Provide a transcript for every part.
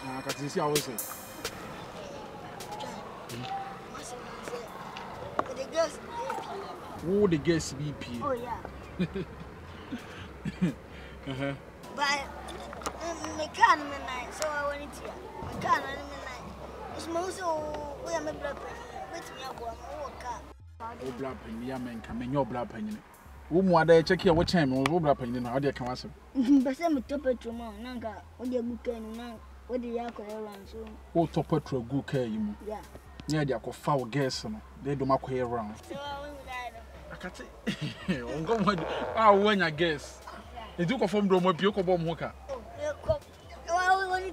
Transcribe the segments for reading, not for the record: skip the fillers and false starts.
Ah, can see how we say. The girls Who the guest BP? Oh yeah. But me can't midnight, so I went here. Me can't midnight. It's also we are my blood pressure. Wait me up one Oh, blood pain, yeah, man, come in your blood pain. Who more they check here what time or blood pain in how they come us. But some top it tomorrow, Nanga, what you book and now what the alcohol around so. Oh, top it to a good care you. Yeah. Yeah, they are called foul guests, they do my queer around. So I went I can't say, oh, when I guess. They do perform the more beautiful bomb worker.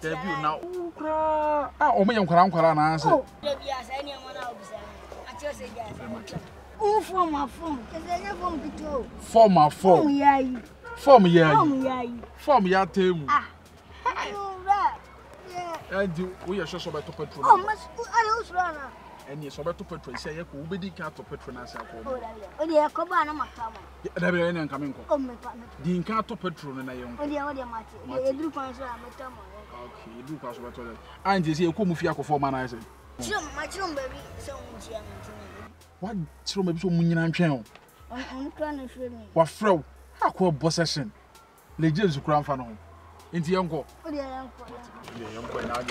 Debut now. Ah, oh, me, I'm Karan answer. Oh, yes, anyone else. I just say yes. Oh, for my phone. For my phone. Yeah. Form ya. Form ya team. Ah. And we are sure about to petrol. Oh, I don't run. And yes, about to petrol. Say, you could be car to petronas. Oh, dear, come on, I'm a camera. There be any coming. Oh, my partner. The car to petrol and I am. Oh, dear, what am I? You do answer, I'm a camera. Okay, you do pass over to that. And you see, you come here for man. I say, my chum, baby, so what? So maybe so many and channel. I'm trying to show me. What fro? How called possession? Legends who crown fan. Into your uncle. Oh, dear, uncle now.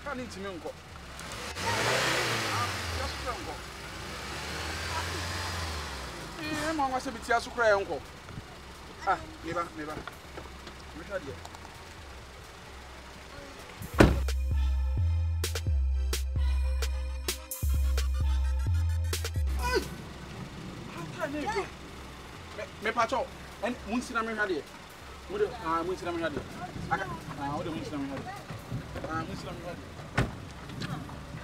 I need to know. I'm going to be just cry, uncle. Ah, never. Me pacho, and Munsi na me hade. Mude Munsi na me hade. Aka wo de Munsi na me hade. Munsi na me hade.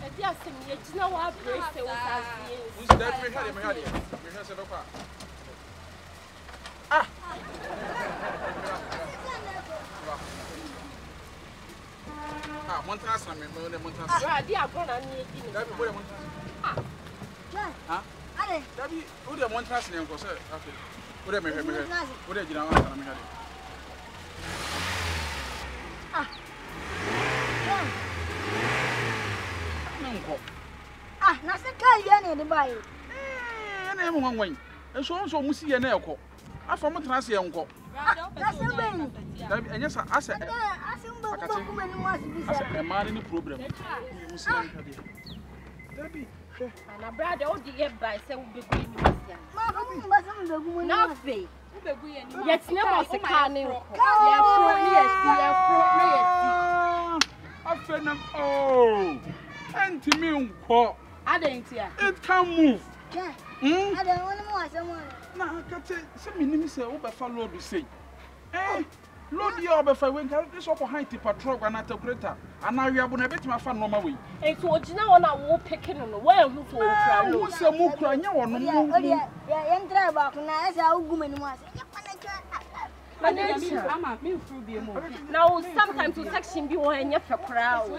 E dia se me gina wa brace wo sazie. Munsi da me hade. Me hade do kwa. Ah. Ah, Montras na me Montras. Wa dia agona ni edi ni. Da bi bo de Montras. Ah. John. Ah. Ale. Da bi wo de Montras na enko se afi. Wo de me wo de gina wa na me hade. Ah. John. Nanko. Ah, na se kai ya ne de bai. Na mo hwanwan. So musi ye na ekọ. Afa mo tena se ye nko. Na se ben. Da bi enye sa ase. Ase mba ko ma ni mo ase bi sa. Ase e ma ni problem. Musi na nkade. Da bi hwe. Na brother o di ye bai se wo begu ni musi. Ma ko mo ba se mo begu mo ni. Na fe. Wo begu ye ni. Yet na mo se ka ni nko. Ye fro ni ye si. Afa na oh. Anti me nko. Adentia. It can move. Yeah. I don't want more someone. Na kate se minimi se wo be fa load sei. Load your be fa when this up behind the patrol na takureta. Ana wi abo na betima fa normal way. So ogina wona wo peke no wo hu so wo kra no. Wo se mu kra nya wo no mu. Ya entra ba ko na esa uguma ni mo ase. Now sometimes to section be one and your crowd.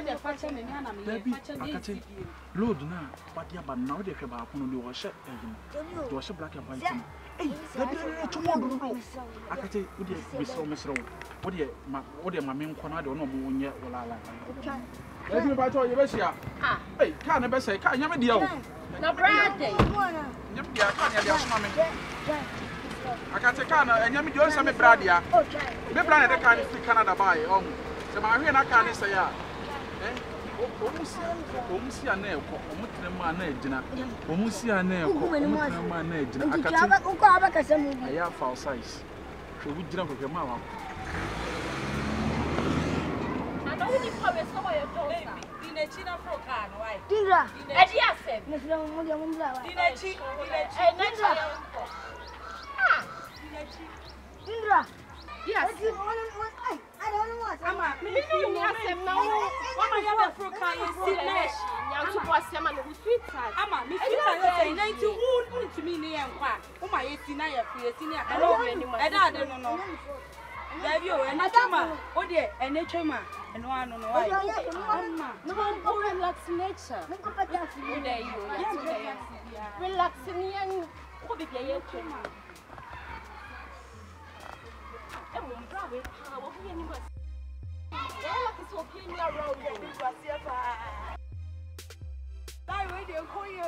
Load now, but yeah, but now they can buy one of your shirt. Do a black and white. Hey, tomorrow. I can say, would you be so miserable? What your mammy corner don't know when yet will I like. Let me buy you, Bessia. Hey, can't ever say, can't you deal? No, Brad, you can't have your akate car na enya me Johnson me brad ya me brad na de car ni free Canada buy se ma hwe na car ni say ya omusi ana ekọ omutre ma na ejina omusi ana ekọ omutre ma na ejina akate uko abakasa mu bi aya foul size hwe wu jira kokwe ma wa ana woni kwa be so yo tosa Dinechi na fro car no why Dingra edi asem me fira mo dia mo bla Dinechi Dingra Dingra yes I don't want ama me ni asem na wo mama ya be fro car you see mesh nyantu bo asem na wo sweet side ama me sweet side say 90 who to me ni enkwa wo ma ye si na ye free si ni aka eda ade no Baby, and I come on. Oh, dear, and they come on. And one on the way. no one relax nature there you relaxing and ko be ye come e mo bra we ha wo hu ye ni mas yeah like so pin you around there we go see fa bye we dey call you